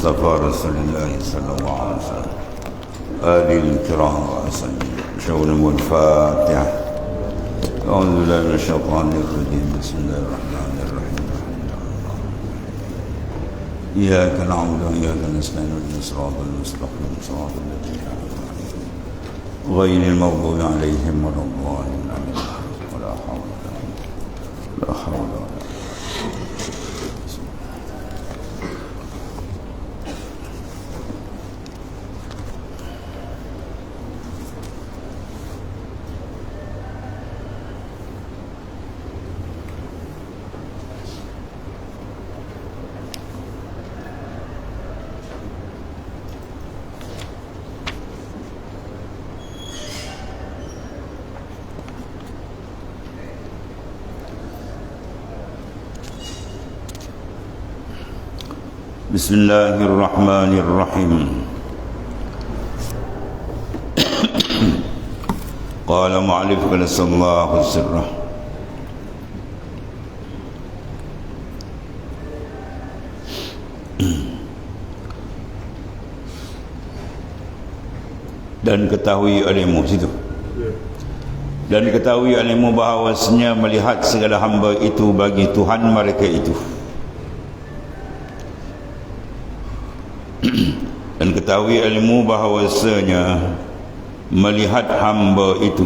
المصطفى رسول الله صلى الله عليه وسلم آله الكرام وأصحابه شغل الفاتحة. أعوذ بالله من الشيطان الرجيم. بسم الله الرحمن الرحيم. إياك نعبد وإياك نستعين اهدنا الصراط المستقيم صراط الذين أنعمت عليهم غير المغضوب عليهم ولا الضالين آمين. ولا حول ولا قوة. بسم الله الرحمن الرحيم. قال مؤلف قدس الله سره dan ketahui olehmu situ dan ketahui olehmu bahawasanya melihat segala hamba itu bagi Tuhan mereka itu. Dan ketahui ilmu bahawasanya melihat hamba itu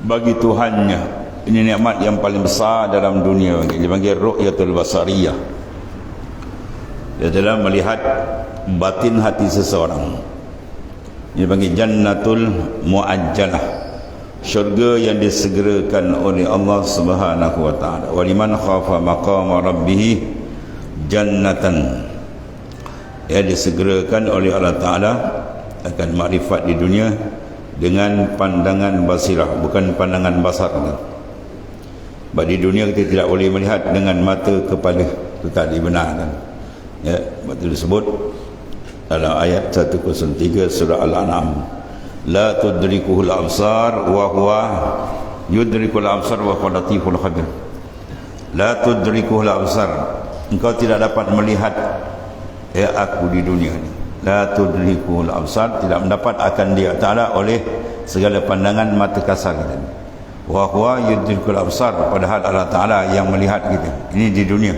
bagi Tuhannya, ini nikmat yang paling besar dalam dunia. Dia panggil ru'yatul basariyah. Dia telah melihat batin hati seseorang. Dia panggil jannatul muajjalah, syurga yang disegerakan oleh Allah Subhanahu wa taala. Wa liman khafa maqama rabbih jannatan, ya, disegerakan oleh Allah Ta'ala akan makrifat di dunia dengan pandangan basirah, bukan pandangan basar. Sebab di dunia kita tidak boleh melihat dengan mata kepala, itu tak dibenarkan, ya. Itu disebut dalam ayat 103 surah Al-An'am, la tudrikuhul absar wa huwa yudrikul absar wa huwa latiful khabir. La tudrikuhul absar, engkau tidak dapat melihat, ya, aku di dunia ni. La tudrikul absar, tidak mendapat akan dia Ta'ala oleh segala pandangan mata kasar kita. Wa huwa yudrikul absar, padahal Allah Ta'ala yang melihat kita. Ini di dunia.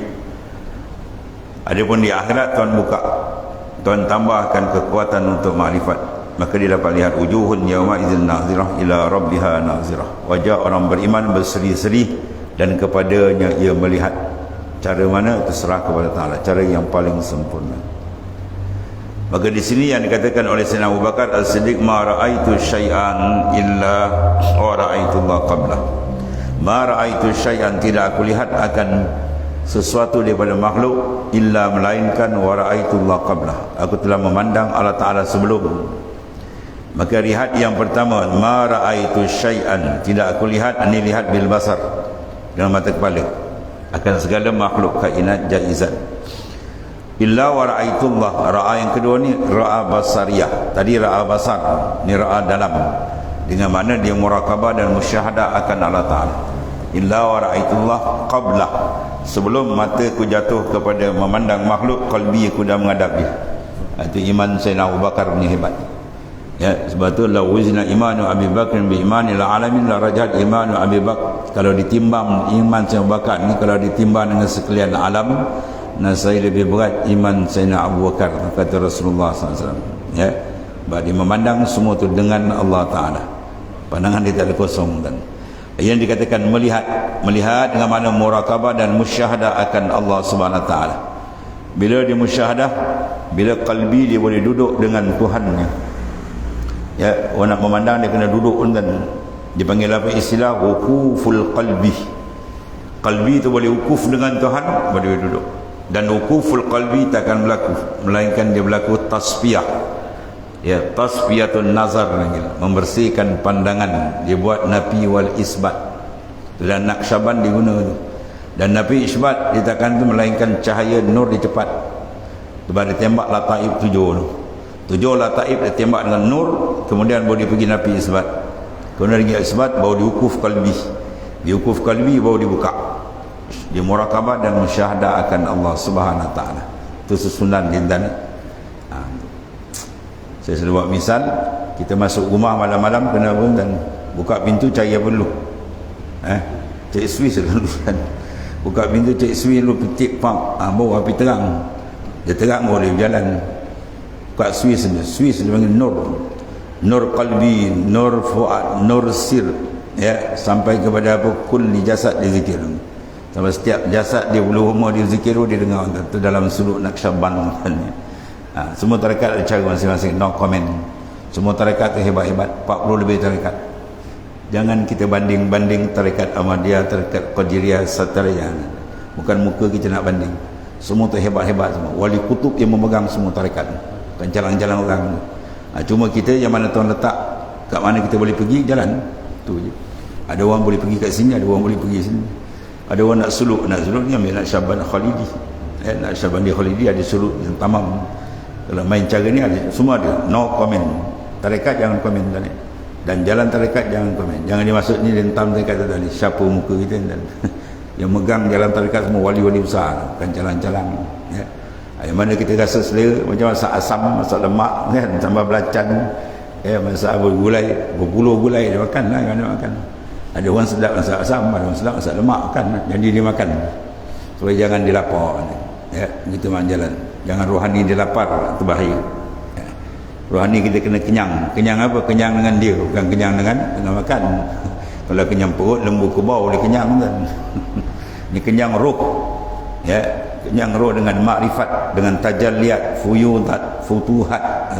Adapun di akhirat Tuhan buka, Tuhan tambahkan kekuatan untuk makrifat, maka dia dapat lihat wujuhun yawma idzin nazirah ila rabbiha nazirah. Wajah orang beriman berseri-seri dan kepadanya ia melihat. Cara mana itu serah kepada Ta'ala, cara yang paling sempurna. Maka di sini yang dikatakan oleh Sayyidina Abu Bakar As-Siddiq, ma ra'aitu syai'an illa wa ra'aitu Allah qablah. Ma ra'aitu syai'an, tidak aku lihat akan sesuatu daripada makhluk illa melainkan wa ra'aitu Allah qablah, aku telah memandang Allah Ta'ala sebelum. Maka lihat yang pertama, ma ra'aitu syai'an, tidak aku lihat, ini lihat bil basar, dengan mata kepala, akan segala makhluk kainat jaizat. Illa wa ra'aitullah, ra'a yang kedua ni ra'a basariyah. Tadi ra'a basar, ni ra'a dalam, dengan makna dia murakabah dan musyahadah akan Allah Ta'ala. Illa wa ra'aitullah qablah, sebelum mata ku jatuh kepada memandang makhluk, qalbi aku dah menghadap dia. Itu iman Sayyidina Abu Bakar punya hebat, ya. Sebab tu la wuzna imanu Abi Bakr bi imanil alamin la rajat imanu Abi Bakr. Kalau ditimbang iman Sayyidina Abu Bakar ni, kalau ditimbang dengan sekalian alam, nasai lebih berat iman Sayyidina Abu Bakar, kata Rasulullah SAW, ya. Sebab dia memandang semua tu dengan Allah Ta'ala, pandangan dia tak ada kosong. Dan yang dikatakan melihat dengan makna murakabah dan musyahadah akan Allah Subhanahu Ta'ala. Bila dia musyahadah, bila qalbi dia boleh duduk dengan Tuhannya, ya. Orang nak memandang dia kena duduk, dan dipanggil apa istilah wukuful qalbi. Qalbi tu boleh wukuf dengan Tuhan, boleh duduk. Dan wukuful qalbi tak akan berlaku melainkan dia berlaku tasfiyah, ya, tasfiyatun nazar, membersihkan pandangan. Dia buat nafi wal isbat, dan Naqsyaband diguna tu. Dan nafi isbat dia takkan tu melainkan cahaya nur dia cepat. Sebab dia tembak lataib 7 tu. 7 lataib dia tembak dengan nur, kemudian boleh pergi nafi isbat. Kemudian pergi isbat baru diwukuf qalbi. Diwukuf qalbi baru dibuka. Dia murakabah dan musyahadah akan Allah Subhanahu wa taala. Itu susunan dintan. Saya selalu buat misal, kita masuk rumah malam-malam kena pun dan buka pintu cari apa dulu? Cek Swiss dulu kan. Buka pintu cek Swiss dulu, petik pump, baru api terang. Dia terang boleh berjalan. Buka Swiss dia panggil Nur qalbi, Nur fuad, Nur sir, ya, sampai kepada apa kulli jasad dizikir. Sampai setiap jasad dia bulu rumah dia zikir, dia dengar itu dalam suluk Naqsyaband kan. Semua tarekat ada cara masing-masing, no comment. Semua tarekat tu hebat-hebat, 40 lebih tarekat. Jangan kita banding-banding tarekat Ahmadiyah, tarekat Qadiriyah, Satariyah. Bukan muka kita nak banding. Semua tu hebat-hebat semua. Wali kutub yang memegang semua tarekat. Bukan jalan-jalan orang. Cuma kita yang mana Tuhan letak, kat mana kita boleh pergi, jalan. Tu je. Ada orang boleh pergi kat sini, ada orang boleh pergi sini. Ada orang nak suluk ni ambil Naqsyaband Khalidi. Naqsyaband Khalidi ada suluk yang tamam. Kalau main cara ni ada, semua ada. No comment. Tarekat jangan komen tadi. Dan jalan tarekat jangan komen. Jangan dimasuk ni rentam tarekat tadi. Siapa muka kita dan yang megang jalan tarekat semua wali-wali besar, bukan jalan-jalan. Ya. Yang mana kita rasa selera macam masak asam, masak lemak kan, tambah belacan, masak bergulai, berpuluh gulai dia makan lah, dia makan. Ada orang sedap masak asam, ada orang sedap masak lemak kan, jadi dia makan. Supaya jangan dilapar. Ya, begitu macam jalan. Jangan rohani dia lapar, itu bahaya. Ya. Rohani kita kena kenyang. Kenyang apa? Kenyang dengan dia, bukan kenyang dengan makan. Kalau kenyang perut, lembu kebau dia kenyang kan. Ini kenyang roh. Ya, kenyang roh dengan makrifat, dengan tajalliyat, fuyudat, futuhat.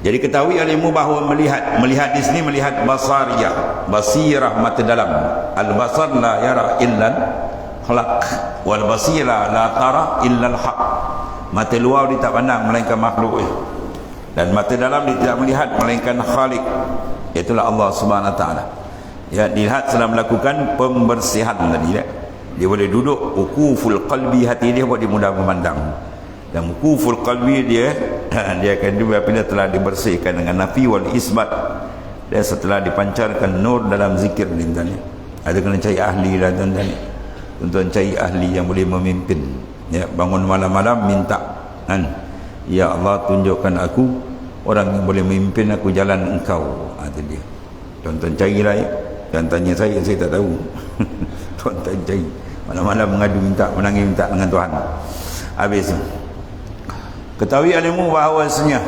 Jadi ketahui olehmu bahawa melihat di sini melihat basariyah, basirah mata dalam. Al-basar la yara illa khalaq wal basira la tara illa al-haq. Mata luar dia tak pandang melainkan makhluk. Dan mata dalam dia tidak melihat melainkan Khaliq, itulah Allah Subhanahu Wa Taala. Ya, dilihat sedang melakukan pembersihan tadi. Dia boleh duduk, ukuful qalbi, hati dia buat dia mudah memandang. Dan ukuful qalbi dia akan duduk apabila telah dibersihkan dengan nafi wal isbat. Dan setelah dipancarkan nur dalam zikir ni tadi. Ada kena cari ahli lah tuan-tuan. Tuan-tuan cari ahli yang boleh memimpin. Ya, bangun malam-malam minta kan. Ya Allah, tunjukkan aku orang yang boleh memimpin aku jalan engkau. Itu dia. Tuan-tuan carilah ya. Dan tanya saya tak tahu. Tuan-tuan cari. Malam-malam mengadu minta, menangis minta dengan Tuhan. Habis. Ketahui alimu bahawasanya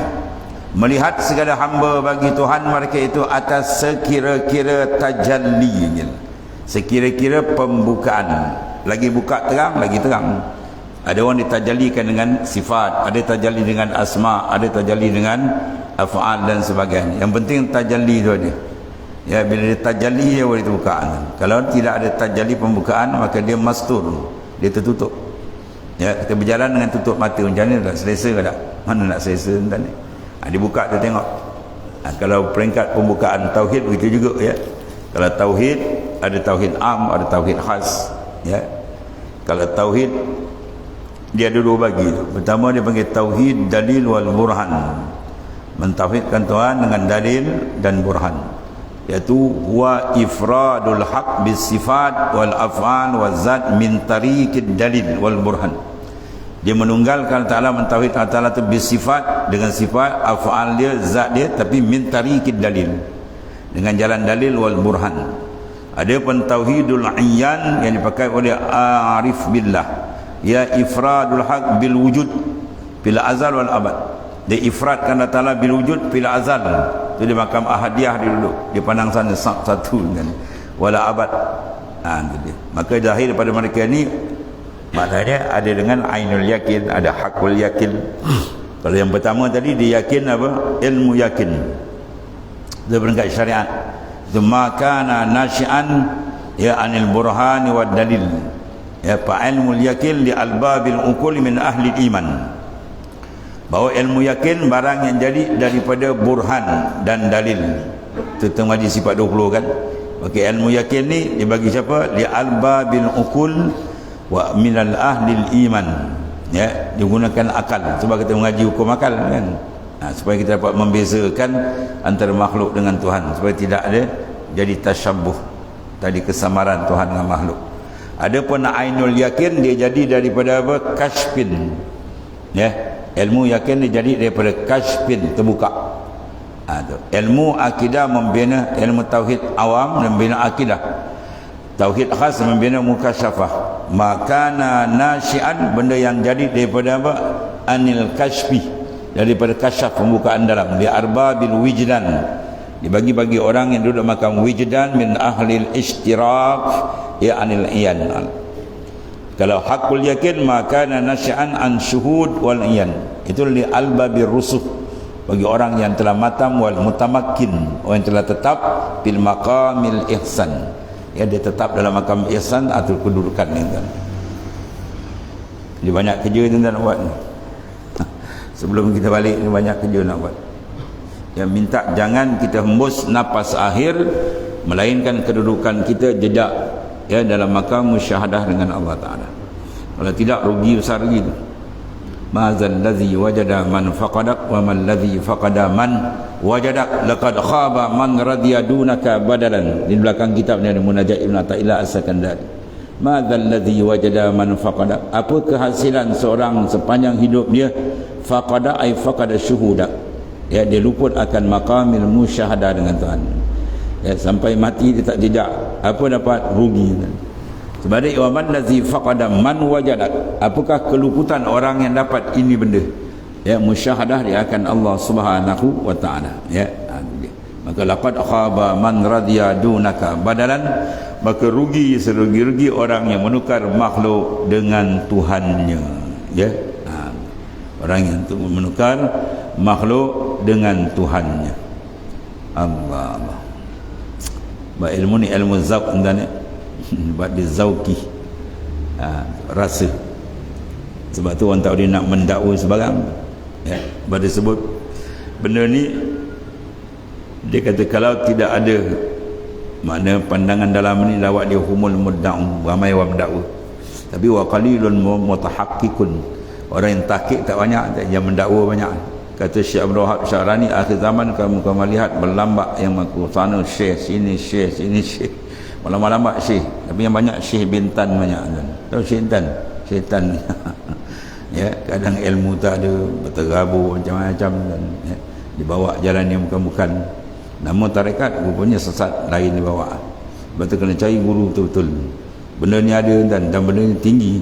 melihat segala hamba bagi Tuhan mereka itu atas sekira-kira tajalli, sekira-kira pembukaan. Lagi buka terang, lagi terang. Ada orang ditajallikan dengan sifat, ada tajalli dengan asma, ada tajalli dengan af'al dan sebagainya. Yang penting tajalli itu aja. Ya, bila dia tajalli dia boleh terbuka. Kalau tidak ada tajalli pembukaan maka dia mastur, dia tertutup. Ya, kita berjalan dengan tutup mata macam ni tak selesa ke tak? Mana nak selesa entah ni? Dibuka dia tengok. Kalau peringkat pembukaan tauhid begitu juga ya. Kalau tauhid ada tauhid am, ada tauhid khas. Ya. Kalau tauhid dia ada dua bagi. Pertama dia panggil tauhid dalil wal burhan. Mentauhidkan Tuhan dengan dalil dan burhan. Iaitu huwa ifradul haq bis sifat wal af'al wal zat min tariqid dalil wal burhan. Dia menunggalkan Ta'ala, mentauhid Ta'ala itu bis sifat, dengan sifat, af'al dia, zat dia, tapi min tariqid dalil, dengan jalan dalil wal burhan. Ada pun tauhidul ayyan yang dipakai oleh arif billah, ya ifradul haq bil wujud bil azal wal abad. Dia ifradkan Ta'ala bil wujud bil azal. Itu di makam ahadiyah dia duduk, dia pandang sana satu kan, wala abad. Itu dia. Maka zahir daripada mereka ni maknanya ada dengan ainul yakin, ada hakul yakin. Kalau yang pertama tadi dia yakin apa? Ilmu yakin. Dia berangkat syariat. Itu makana nasyian ya anil burhan wa dalil. Ya, fa ilmu yakin li albabil uqul min ahli iman. Bahawa ilmu yakin barang yang jadi daripada burhan dan dalil. Itu tengah di sifat 20 kan. Maka ilmu yakin ni dibagi siapa? Li albabil uqul wa minal ahlil iman. Ya, digunakan akal sebab kita mengaji hukum akal kan. Supaya kita dapat membezakan antara makhluk dengan Tuhan, supaya tidak ada jadi tasyabbuh tadi, kesamaran Tuhan dengan makhluk. Adapun ainul yakin dia jadi daripada apa? Kashfin. Ya, ilmu yakin dia jadi daripada kashfin, terbuka. Ilmu akidah membina ilmu tauhid awam, membina akidah. Tauhid khas membina mukasyafah. Makana nasyian, benda yang jadi daripada apa? Anil kashfi, daripada kasyaf, pembukaan dalam. Li arbabil wijdan, dibagi-bagi orang yang duduk makam wijdan min ahlil ishtirak ya anil iyan. Kalau hakul yakin makana nasyian an syuhud wal iyan, itu li albabir rusuh, bagi orang yang telah matam, wal mutamakkin, orang yang telah tetap bil maqamil ihsan, ya dia tetap dalam makam ihsan atau kedudukan ni kan. Jadi banyak kerja tuan-tuan nak buat ni. Sebelum kita balik ni banyak kerja nak buat. Yang minta jangan kita hembus nafas akhir melainkan kedudukan kita jejak ya dalam makam musyahadah dengan Allah Taala. Kalau tidak rugi besar lagi tu. Mazal ladzi wajada man faqadak wa man ladzi faqada man wajadak laqad khaba man radiya dunaka badalan. Di belakang kitab ni ada munajat Ibn Athaillah As-Sakandari. Mazal ladzi wajada man faqadak, apa kehasilan seorang sepanjang hidup dia faqada ay faqada syuhuda, ya dia luput akan maqamil musyahadah dengan Tuhan, ya sampai mati dia tak jejak, apa dapat? Rugi. Sebaliknya wa man ladzi faqada man wajadak, apakah keluputan orang yang dapat ini benda, ya musyahadah dia akan Allah Subhanahu wa taala, ya. Maka laqad khaba man radiya dunaka badalan, maka rugi serugi-rugi orang yang menukar makhluk dengan Tuhannya, ya. Orang yang menukar makhluk dengan Tuhannya. Allah. Baik, ilmu ni ilmu zauq dan buat dia zauqi, rasa. Sebab tu orang tahu dia nak mendakwa sebarang, ya. Pada sebut benda ni, dia kata kalau tidak ada makna pandangan dalam ni lawak dia humul mudda'u, ramai orang mendakwa, tapi wa qalilun mutahaqqiqun, orang yang tahqiq tak banyak, yang mendakwa banyak. Kata Syekh Abdul Wahab Syarani, akhir zaman kamu lihat berlambak yang mengaku sana syekh, sini syekh, sini syekh, malam-malam syekh, tapi yang banyak syekh bintan banyak kan. Tahu syaitan? Syaitan ya, kadang ilmu tak ada, berterabur macam-macam kan, ya. Dibawa jalan yang bukan-bukan. Nama tarekat rupanya sesat lain dibawa. Sebab tu kena cari guru betul-betul. Benda ni ada dan benda ni tinggi,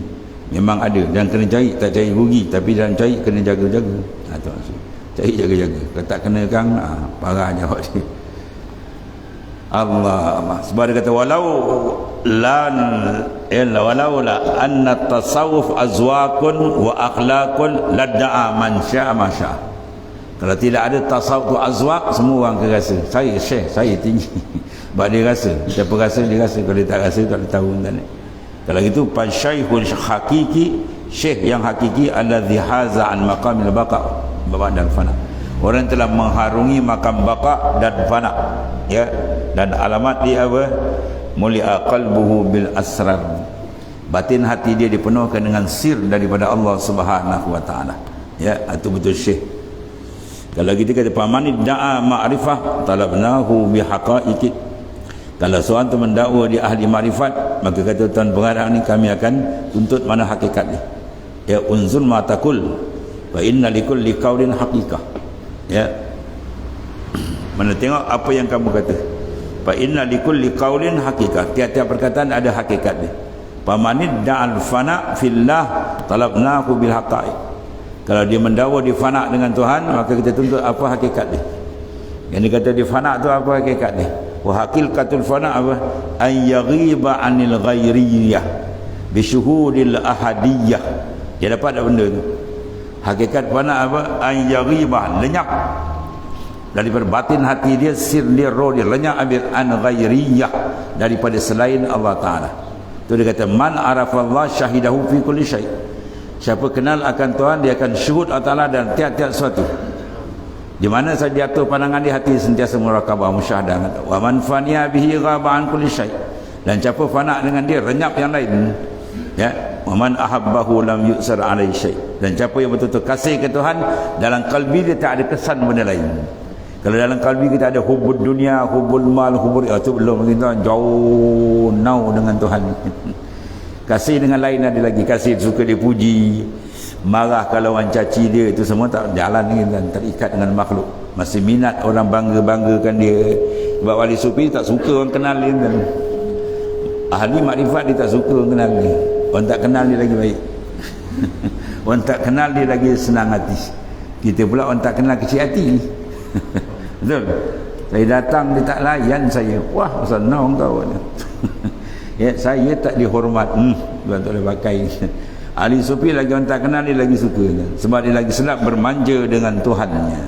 memang ada dan kena cari, tak cari rugi, tapi dalam cari kena jaga-jaga. Tu maksud. Cari jaga-jaga. Kalau tak kena kang, parah jawab dia. Allah. Sebab dia kata walau la anna tasawuf azwaqun wa akhlaqun ladda'a man sya'a ma sya'a. Kalau tidak ada tasawuf tu azwaq, semua orang akan rasa saya syekh, saya tinggi. Sebab dia rasa, siapa rasa dia rasa, kalau dia tak rasa tak tahu kan. Kalau gitu fasyaikhul hakiki, syekh yang hakiki alladzi haza an maqamil baqa dan fana, orang telah mengharungi makam baqa dan fana, ya. Dan alamat dia apa? Mulia qalbuhu bil asrar, batin hati dia dipenuhkan dengan sir daripada Allah Subhanahu wa taala, ya. Itu betul syekh. Kalau kita kata pamani da'a ma'rifah talabnahu bihaqaiqi, kalau seorang tu mendakwa dia ahli makrifat, maka kata tuan pengarang ni kami akan tuntut mana hakikat ni, ya. Unzur ma taqul fa inna likulli qaulin haqiqah, ya. Mana tengok apa yang kamu kata, fa inna likulli qaulin haqiqah, tiap-tiap perkataan ada hakikat dia. Pamanid da'al fana fillah talabnahu bil haqaiq, kalau dia mendakwa dia fana dengan Tuhan, maka kita tuntut apa hakikat dia. Yang dia kata dia fana tu apa hakikat dia? Wa haqiqatul fana apa? An yaghiba anil ghairiyyah bi syuhudil ahadiyyah. Dia dapat tak benda tu? Hakikat fana apa? An yaghiba, lenyap daripada batin hati dia, sir dia, roh dia, lenyap ambil an ghairiyyah, daripada selain Allah Taala. Tu dia kata man arafallah syahidahu fi kulli syai'. Siapa kenal akan Tuhan, dia akan syuhud Allah Ta'ala dan tiap-tiap sesuatu. Di mana saja jatuh pandangan di hati, sentiasa murakabah musyahadah. Wa man faniya bihi ghaba an kulli syai', dan siapa fana dengan dia, renyap yang lain, ya. Wa man ahabbahu lam yu'sar alaihi syai', dan siapa yang betul-betul kasih ke Tuhan, dalam kalbi dia tak ada kesan benda lain. Kalau dalam kalbi kita ada hubud dunia, hubul mal, hubul itu belum, kita jauh nau dengan Tuhan. Kasih dengan lain ada lagi. Kasih suka dipuji, marah kalau orang caci dia, itu semua tak jalan ni kan, terikat dengan makhluk. Masih minat orang bangga-banggakan dia. Sebab wali sufi tak suka orang kenal dia kan. Ahli makrifat dia tak suka orang kenal dia. Orang tak kenal dia lagi baik. Orang tak kenal dia lagi senang hati. Kita pula orang tak kenal kecil hati. Betul? Saya datang dia tak layan saya. Wah, senang kau. Ya, saya tak dihormat. Tuan tak boleh pakai. Ahli sufi lagi orang tak kenal dia lagi suka. Sebab dia lagi sedap bermanja dengan Tuhannya.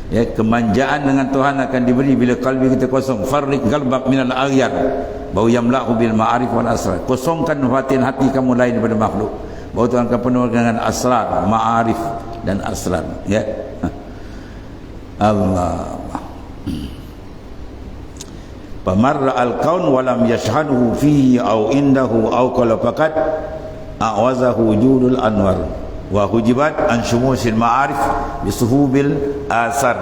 Ya, kemanjaan dengan Tuhan akan diberi bila kalbi kita kosong. Farriq qalbak minal aghyar bau yamla'u bil ma'arif wal asrar. Kosongkan batin hati kamu lain daripada makhluk. Bahawa Tuhan akan penuh dengan asrar, ma'arif dan asrar. Ya. Allah. Pamarra al-kaun walam yashhaduhu fihi au indahu au qala faqat a'wazahu wujudul anwar wa hujibat an syumusil ma'arif bisuhubil asar.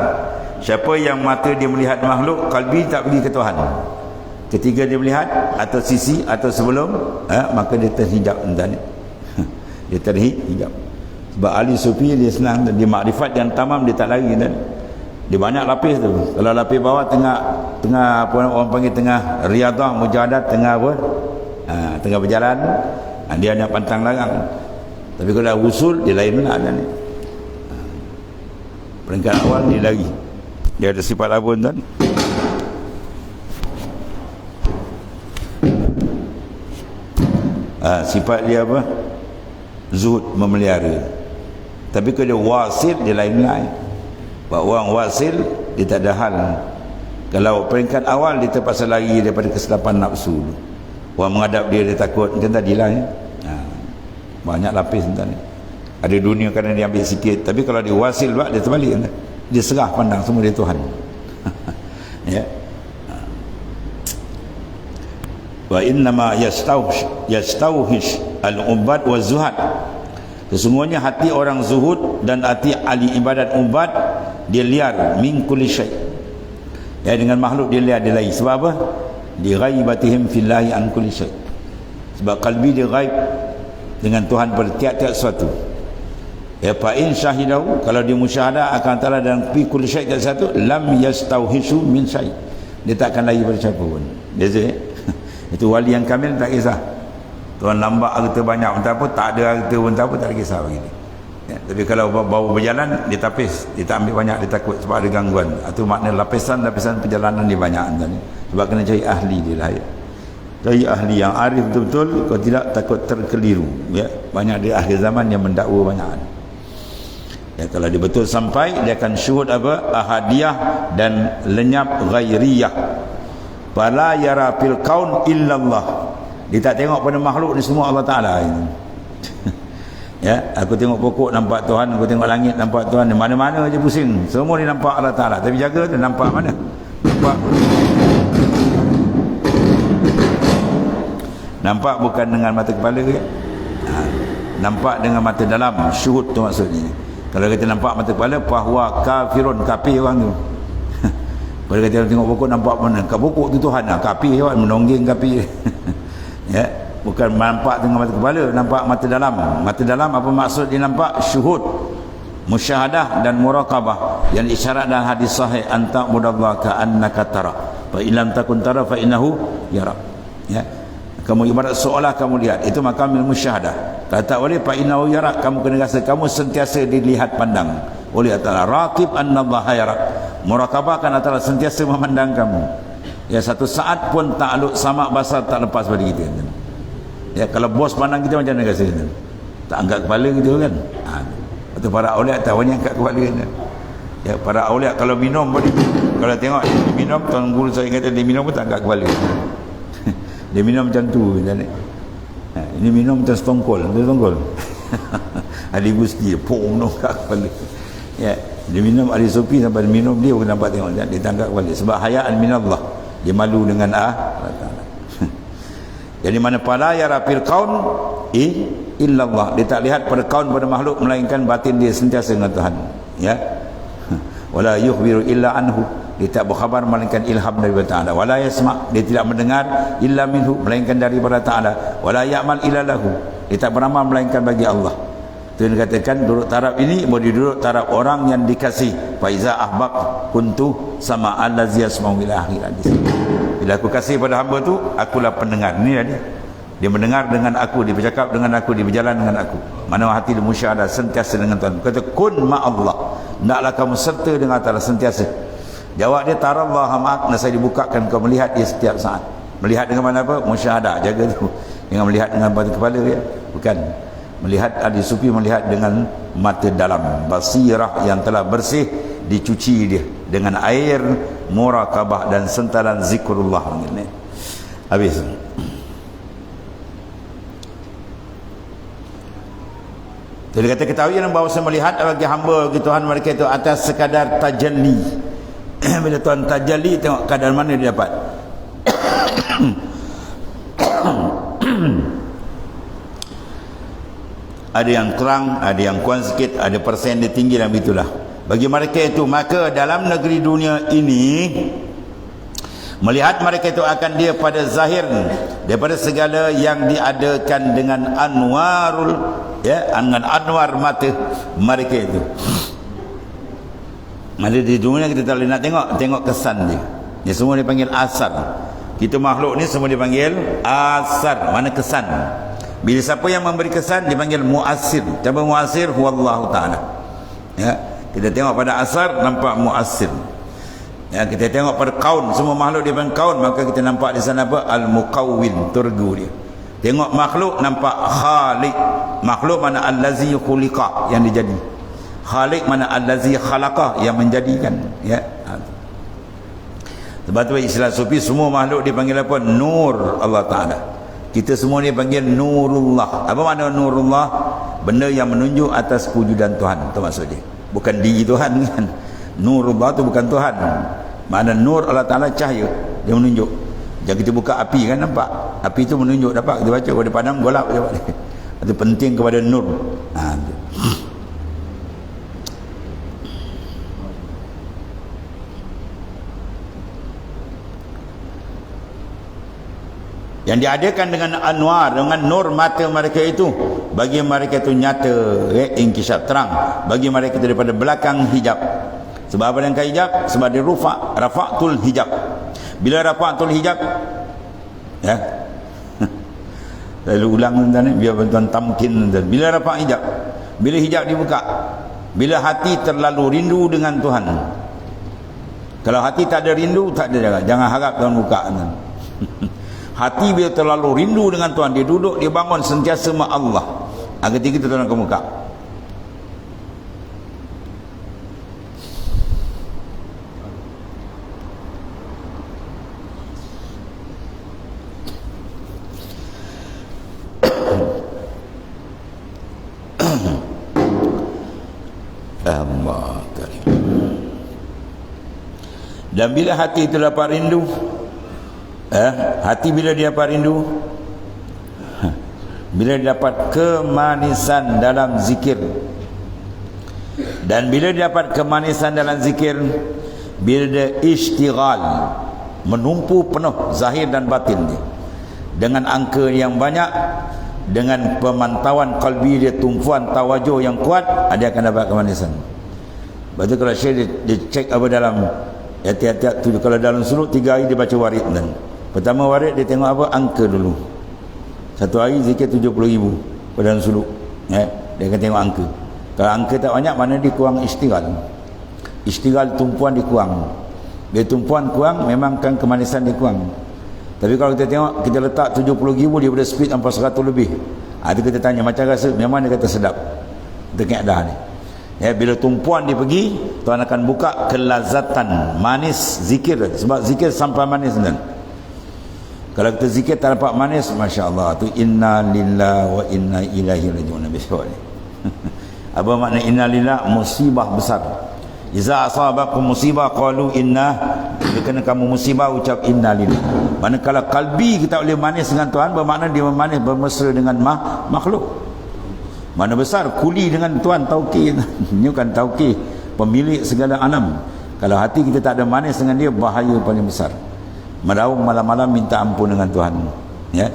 Siapa yang mata dia melihat makhluk, kalbi tak pergi ke Tuhan. Ketika dia melihat atau sisi atau sebelum, maka dia terhijab entah ni. Dia terhijab. Sebab ahli sufi dia senang, dia makrifat yang tamam, dia tak lari kan. Dia banyak lapis tu. Kalau lapis bawah tengah apa orang panggil tengah riadah, mujahadah, tengah apa? Tengah berjalan, dia nak pantang larang. Tapi kalau dah usul dia lain pula kan. Peringkat awal dia lari. Dia ada sifat apa tuan? Sifat dia apa? Zuhud, memelihara. Tapi kalau dia wasil dia lain-lain. Sebab orang wasil dia tak ada hal. Kalau peringkat awal dia terpaksa lari daripada kesilapan nafsu. Orang menghadap dia takut macam tadilah ya. Banyak lapis entah ni. Ada dunia kadang dia ambil sikit, tapi kalau dia wasil pula dia terbalik entah. Dia serah pandang semua dia Tuhan. Ya. Wa innama yastauhish al-ubad wa zuhad. Sesungguhnya hati orang zuhud dan hati ahli ibadat ubad dia liar min kulli syai'. Ya, dengan makhluk dia liar, dia lain. Sebab apa? Di ghaibatihim fillahi an kulli syai'. Sebab kalbi dia ghaib dengan Tuhan pada tiap-tiap sesuatu. Ya, fa in syahidahu, kalau dia musyahadah akan taala dan fi kulli syai' satu, lam yastauhishu min syai'. Dia tak akan lari pada siapa pun. Dia itu wali yang kamil tak kisah. Tuan lambat harta banyak pun tak apa, tak ada harta pun tak apa, tak ada kisah begitu. Ya, tapi kalau bawa berjalan dia tapis, dia tak ambil banyak, dia takut sebab ada gangguan. Itu makna lapisan perjalanan dia banyak tadi. Sebab kena cari ahli dia lah ya. Cari ahli yang arif betul-betul, kalau tidak takut terkeliru ya. Banyak di akhir zaman yang mendakwa banyak. Ya, kalau dia betul sampai, dia akan syuhud apa? Ahadiyah dan lenyap ghairiyah. Fala yara fil kaun illallah. Dia tak tengok pada makhluk ni semua Allah Ta'ala. Ya, aku tengok pokok nampak Tuhan, aku tengok langit nampak Tuhan, mana-mana aja pusing. Semua ni nampak Allah Ta'ala. Tapi jaga tu nampak mana? Nampak bukan dengan mata kepala ke? Nampak dengan mata dalam, syuhud tu maksudnya. Kalau kita nampak mata kepala, bahwa kafirun, kafir orang tu. Kalau kita tengok pokok nampak mana? Kat pokok tu Tuhan lah, kafir orang, menonggeng kafir. Ya, bukan nampak dengan mata kepala, nampak mata dalam. Mata dalam apa maksud dia nampak? Syuhud, musyahadah dan muraqabah. Yang isyarat dalam hadis sahih, anta mudallah ka annaka tara. Fa illam takun tara fa innahu yara. Ya. Kamu ibarat seolah kamu lihat. Itu makamil musyahadah. Kalau tak boleh fa innahu yara, kamu kena rasa kamu sentiasa dilihat pandang oleh Allah. Raqib annallaha yara. Muraqabah kan Allah sentiasa memandang kamu. Ya, satu saat pun takluk samak basar tak lepas pada kita. Ya, kalau bos pandang kita macam mana rasa kita? Tak angkat kepala gitu kan? Atau para auliat tak banyak angkat kepala kita. Ya, para auliat kalau minum pun, kalau tengok minum, tuan guru saya kata dia minum pun tak angkat kepala. Dia minum macam tu kan. Ini minum macam setongkol, setongkol. Ahli gusti pom nak angkat kepala. Ya, dia minum ahli sufi sampai dia minum dia pun nampak tengok dia tangkap kepala sebab hayaan minallah. Dia malu dengan Allah Ta'ala. Jadi mana pada ya rafil kaun illallah. Dia tak lihat pada kaun, pada makhluk, melainkan batin dia sentiasa dengan Tuhan. Ya. Wala yukhbiru illa anhu. dia tak berkhabar melainkan ilham daripada Ta'ala. Wala yasma', dia tidak mendengar illa minhu, melainkan daripada Ta'ala. Wala ya'mal illa lahu, dia tak beramal melainkan bagi Allah. Itu yang dikatakan duduk taraf ini boleh duduk taraf orang yang dikasih. Fa iza ahbaq kuntu sama allazi yasma'u ila akhir hadis. Bila aku kasih pada hamba tu, akulah pendengar. Ini dia mendengar dengan aku, dia bercakap dengan aku, dia berjalan dengan aku. Mana hati dia musyahadah sentiasa dengan Tuhan. Kata kun ma Allah, hendaklah kamu serta dengan Allah sentiasa. Jawab dia tarallaha ma'ak, saya dibukakan kau melihat dia setiap saat. Melihat dengan mana apa? Musyahadah, jaga tu. Jangan melihat dengan mata kepala ya. Bukan. Melihat ahli sufi melihat dengan mata dalam, basirah yang telah bersih, dicuci dia dengan air murakabah dan sentalan zikrullah. Habis. Jadi kata ketahui yang bahawa melihat bagi hamba bagi Tuhan mereka itu atas sekadar tajalli. Bila Tuhan tajalli, tengok kadar mana dia dapat. Ada yang terang, ada yang kurang sikit, ada persen dia tinggi dan begitulah. Bagi mereka itu, maka dalam negeri dunia ini melihat mereka itu akan dia pada zahir daripada segala yang diadakan dengan anwarul, ya, dengan anwar mata mereka itu. Ada di dunia kita tak boleh nak tengok kesan dia. Dia semua dipanggil asar. Kita makhluk ni semua dipanggil asar, mana kesan. Bila siapa yang memberi kesan dipanggil muasir. Siapa muasir? Huwallahu ta'ala. Ya, kita tengok pada asar nampak muasir. Ya, kita tengok pada kaun, semua makhluk dia panggil kaun, maka kita nampak di sana apa? Al-Muqawwin, turgu dia. Tengok makhluk nampak khaliq. Makhluk mana allazi khuliqa, yang dijadi. Khaliq mana allazi khalaqa, yang menjadikan. Ya. Sebab tu istilah sufi semua makhluk dipanggil apa? Nur Allah Ta'ala. Kita semua ni panggil nurullah. Apa makna nurullah? Benda yang menunjuk atas kewujudan Tuhan, itu maksud dia. Bukan diri Tuhan kan. Nurullah tu bukan Tuhan. Makna nur Allah Ta'ala cahaya, dia menunjuk. Jangan kita buka api kan, nampak api tu menunjuk, dapat kita baca pada padam gelap je. Itu penting kepada nur. Yang diadakan dengan anwar, dengan nur mata mereka itu, bagi mereka itu nyata, inkisaf, terang. Bagi mereka itu daripada belakang hijab. Sebab apa dengan hijab? Sebab dia rafa'tul hijab. Bila rafa'tul hijab, ya, lalu ulang tuan biar tuan tamkin tuan. Bila rafa' hijab, bila hijab dibuka, bila hati terlalu rindu dengan Tuhan. Kalau hati tak ada rindu, tak ada, jangan harap Tuhan buka tuan. Hati bila terlalu rindu dengan Tuhan, dia duduk, dia bangun sentiasa sama Allah. Ketika itu Tuhan akan buka. Dan bila hati itu dapat rindu, hati bila dia dapat rindu, bila dia dapat kemanisan dalam zikir, dan bila dia dapat kemanisan dalam zikir, bila dia istighal, menumpu penuh zahir dan batin dia dengan angka yang banyak, dengan pemantauan kalbi dia, tumpuan tawajuh yang kuat, dia akan dapat kemanisan. Lepas tu kalau Syekh dia cek apa dalam tiap-tiap tu, kalau dalam suluk 3 hari dia baca warid dan pertama warid dia tengok apa? Angka dulu. 1 hari zikir 70,000 pada dalam suluk. Dia akan tengok angka. Kalau angka tak banyak, mana dia kurang istighal. Istighal tumpuan dia kurang. Bila tumpuan kurang, memang kan kemanisan dia kurang. Tapi kalau kita tengok, kita letak 70,000 dia pada speed sampai 100 lebih. Itu kita tanya macam rasa, memang dia kata sedap. Kita kena dah ni. Ya, bila tumpuan dia pergi, Tuhan akan buka kelazatan manis zikir. Sebab zikir sampai manis kan. Kalau kita zikir tak dapat manis, masya-Allah, tu inna lillahi wa inna ilaihi raji'un. Apa makna inna lillahi? Musibah besar. Iza asabakum musibah qalu inna, kena kamu musibah ucap inna lillahi. Manakala kalbi kita boleh manis dengan Tuhan, bermakna dia manis bermesra dengan makhluk. Mana besar kuli dengan Tuhan, tauqi. Ini kan tauqi, pemilik segala alam. Kalau hati kita tak ada manis dengan dia, bahaya paling besar. Meraung malam-malam minta ampun dengan Tuhan, ya.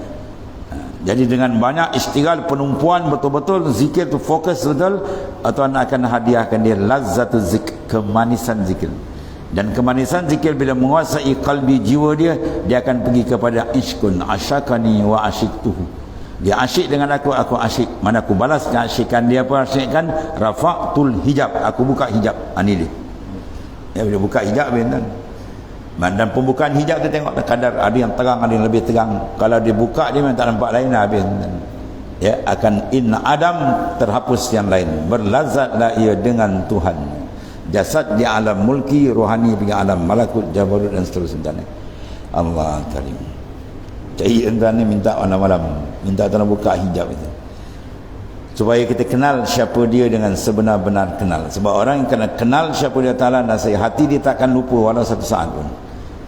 Jadi dengan banyak istighfar, penumpuan betul-betul zikir tu fokus betul, Tuhan akan hadiahkan dia lazzatul zikr, kemanisan zikir. Dan kemanisan zikir bila menguasai kalbi jiwa dia, dia akan pergi kepada iskun asyakani wa asyiktuhu. Dia asyik dengan aku asyik. Mana aku balas asyikan dia, apa asyikkan? Rafa'tul hijab, aku buka hijab. Ini dia. Ya, bila buka hijab bintang. Dan pembukaan hijab tu tengok kadar, ada yang terang, ada yang lebih terang. Kalau dia buka dia memang tak nampak lain, habis. Ya, akan inna Adam terhapus yang lain. Berlazatlah ia dengan Tuhan. Jasad di alam mulki, rohani pergi alam malakut, jabarut dan seterusnya. Allah Karim. Cari entah ni minta malam-malam, minta Tuhan buka hijab itu. Supaya kita kenal siapa dia dengan sebenar-benar kenal. Sebab orang yang kena kenal siapa dia Ta'ala, nasihat hati dia takkan lupa walau satu saat pun.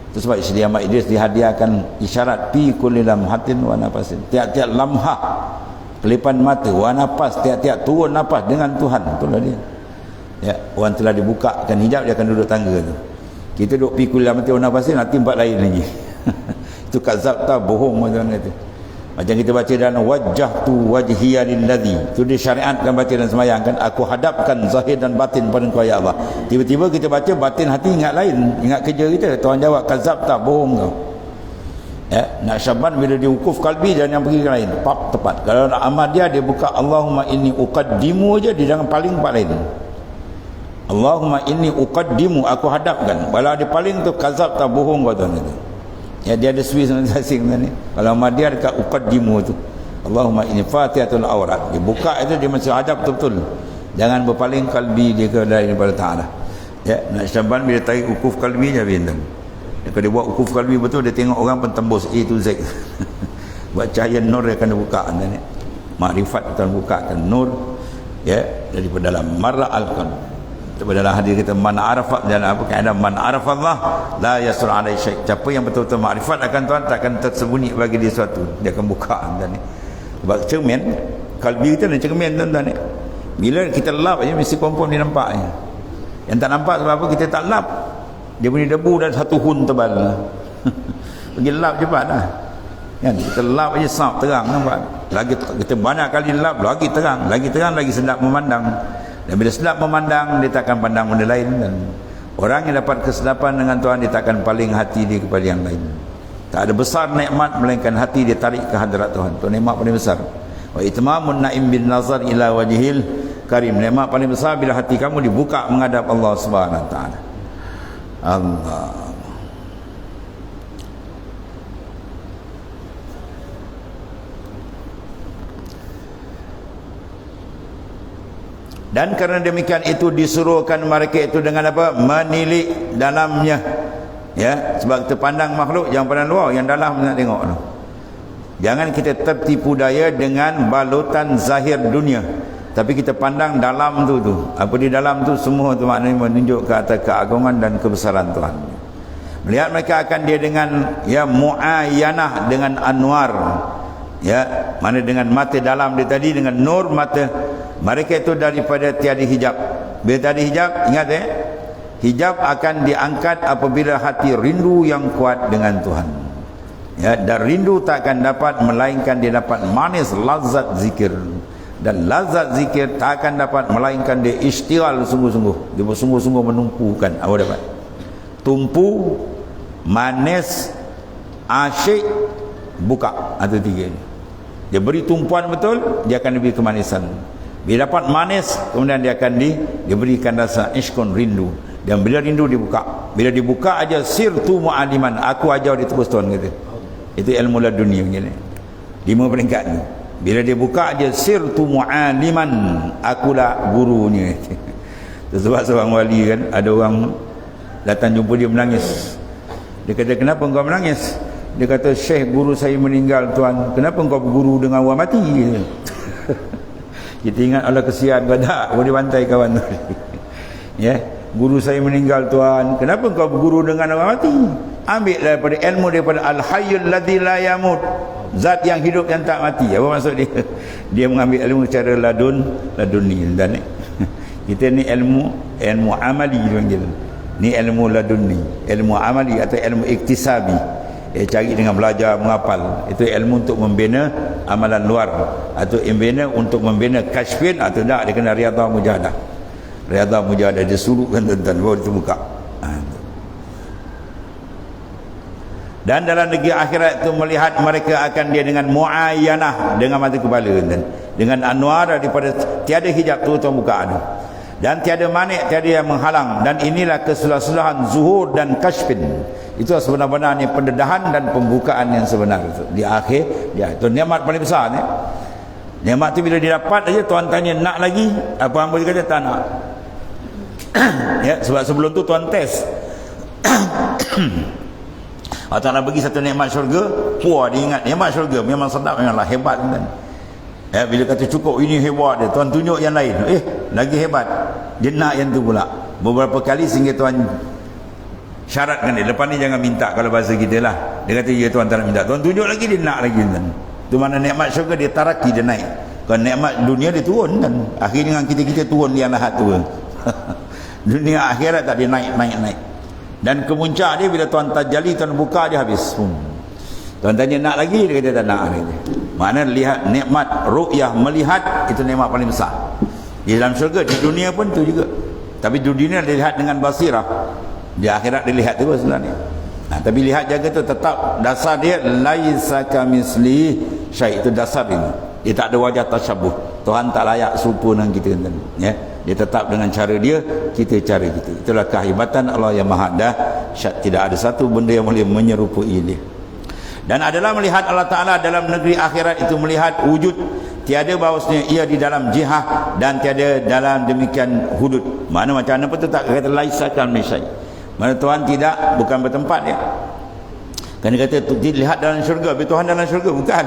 Itu sebab Syekh Ahmad Idris dihadiahkan isyarat fi kulli lamhatin wa nafasin. Tiap-tiap lamhah, kelipan mata, wa nafas, tiap-tiap turun nafas dengan Tuhan. Itulah dia. Ya, orang telah dibukakan hijab, dia akan duduk tangga tu. Kita duduk fi kulli lamhatin wa nafasin, nanti empat lain lagi. Itu kazab tak, bohong macam kata. Macam kita baca dalam wajjahtu wajhiya lilladzi, itu disyariatkan baca dan sembahyang kan, aku hadapkan zahir dan batin pada Engkau ya Allah. Tiba-tiba kita baca batin hati ingat lain, ingat kerja kita. Tuhan jawab kazab tak, bohong kau. Ya, nak Syaban bila dia wukuf kalbi dan yang pergi ke lain, pap tepat. Kalau nak amal dia buka Allahumma inni uqaddimu aja, dia jangan paling empat lain. Allahumma inni uqaddimu, aku hadapkan. Kalau dia paling tu kazab tak, bohong kau Tuhan itu. Ya, dia ada Swiss masing-masing ni. Kalau dia dekat uqaddimu tu, Allahumma inni fatihatul aurat, dia buka itu dia masih hadap betul-betul. Jangan berpaling kalbi dia ke daripada Ta'ala. Ya, nak Syaban bila tarik ukuf kalbi je bintang. Kalau dia buat ukuf kalbi betul, dia tengok orang pun tembus A to Z. Buat cahaya nur dia akan buka ni. Makrifat akan bukakan nur, ya, daripada dalam marra al-qalb. Dalam hadis kita man arafat, dalam apa kaedah man arafallah la yasur alai syai'. Siapa yang betul-betul makrifat akan Tuhan, takkan tersembunyi bagi dia sesuatu, dia akan buka tuan ni. Sebab cermin kalbi kita ni cermin tuan ni. Bila kita lap aja mesti confirm dia nampak je. Yang tak nampak sebab apa? Kita tak lap. Dia punya debu dan satu hun tebal. Pergi lap cepat dah. Kan kita lap aja sap terang nampak. Lagi kita banyak kali lap lagi terang, lagi sedap memandang. Dan bila sedap memandang, dia takkan pandang benda lain. Dan orang yang dapat kesedapan dengan Tuhan, dia takkan paling hati dia kepada yang lain. Tak ada besar nikmat melainkan hati dia tarik ke hadirat Tuhan. Itu nikmat paling besar. Wa itmamun na'im bin nazar ila wajhil karim. Nikmat paling besar bila hati kamu dibuka menghadap Allah Subhanahu wa taala. Allah. Dan kerana demikian itu disuruhkan mereka itu dengan apa? Menilik dalamnya. Ya, sebab kita pandang makhluk jangan pandang luar, yang dalam nak tengok tu. Jangan kita tertipu daya dengan balutan zahir dunia, tapi kita pandang dalam tu. Apa di dalam tu semua tu maknanya menunjuk ke atas keagungan dan kebesaran Tuhan. Melihat mereka akan dia dengan ya muayyanah dengan anwar. Ya, mana dengan mata dalam dia tadi, dengan nur mata mereka itu daripada tiada hijab. Bila tiada hijab, ingat hijab akan diangkat apabila hati rindu yang kuat dengan Tuhan. Ya, dan rindu tak akan dapat melainkan dia dapat manis lazat zikir. Dan lazat zikir tak akan dapat melainkan dia istighal sungguh-sungguh. Dia bersungguh-sungguh menumpukan. Apa dapat? Tumpu, manis, asyik, buka. Ada tiga ni. Dia beri tumpuan betul, dia akan lebih kemanisan. Bila dapat manis, kemudian dia akan diberikan rasa iskun, rindu. Dan bila rindu dibuka, bila dibuka aja sirtu mu'aliman, aku ajar dia terus Tuhan kata. Itu ilmu laduni begini. 5 peringkat ni. Bila dia buka aja sirtu mu'aliman, akulah gurunya. Sebab seorang wali kan, ada orang datang jumpa dia menangis. Dia kata, kenapa engkau menangis? Dia kata, Syekh guru saya meninggal Tuan. Kenapa engkau berguru dengan orang mati? Kita ingat Allah kesian kau tak boleh bantai kawan tu. Ya, guru saya meninggal Tuan. Kenapa engkau berguru dengan orang mati? Ambil daripada ilmu daripada al-hayyul ladzi la yamut, zat yang hidup yang tak mati. Apa maksud dia? Dia mengambil ilmu secara laduni dan kita ni ilmu amali dipanggil. Ni ilmu laduni, ilmu amali atau ilmu iktisabi. Cari dengan belajar menghafal. Itu ilmu untuk membina amalan luar atau membina untuk membina kashfin atau tak, dia kena riyadhah mujahadah. Riyadhah mujahadah dia sulukkan tuan-tuan baru dia buka. Dan dalam negeri akhirat itu melihat mereka akan dia dengan muayyanah, dengan mata kepala tuan. Dengan anwar daripada tiada hijab tu tuan buka ada. Dan tiada manik, tiada yang menghalang. Dan inilah kesulah-sulahan zuhur dan kashfin. Itu sebenar-benarnya pendedahan dan pembukaan yang sebenar itu. Di akhir, itu nikmat paling besar ni. Nikmat tu bila didapat aja tuan tanya nak lagi, apa hamba dia kata tak nak. Ya, sebab sebelum tu tuan test. Allah nak bagi satu nikmat syurga, puas dia ingat nikmat syurga memang sedap, memanglah hebat kan. Ya, bila kata cukup ini hebat dia, tuan tunjuk yang lain. Lagi hebat. Dia nak yang tu pula. Beberapa kali sehingga tuan syaratkan dia, lepas ni jangan minta kalau bahasa kita lah. Dia kata ya tuan tak nak minta. Tuan tunjuk lagi, dia nak lagi kan. Tu mana nikmat syurga dia taraki, dia naik. Kalau nikmat dunia dia turun kan. Akhirnya dengan kita turun dia lahat tu. Dunia akhirat tak dia naik. Dan kemuncak dia bila tuan tajalli, tuan buka dia habis. Tuan tanya nak lagi, dia kata tak nak lagi. Maknanya lihat nikmat ru'yah, melihat itu nikmat paling besar. Di dalam syurga, di dunia pun tu juga. Tapi di dunia dilihat dengan basirah. Di akhirat dilihat tu sebenarnya. Tapi lihat jaga tu tetap dasar dia laisa kamisli syai, itu dasar ini. Dia tak ada wajah tasyabuh. Tuhan tak layak serupa dengan kita kan. Ya. Dia tetap dengan cara dia, kita cara kita. Itulah kehebatan Allah yang Maha Dahsyat. Tidak ada satu benda yang boleh menyerupai dia. Dan adalah melihat Allah Ta'ala dalam negeri akhirat itu melihat wujud, tiada bahawasanya ia di dalam jihah dan tiada dalam demikian hudud. Mana macam mana pun tu tak kata laisa kamisli. Mana Tuhan tidak, bukan bertempat ya. Kan dia kata dilihat dalam syurga, tapi Tuhan dalam syurga bukan.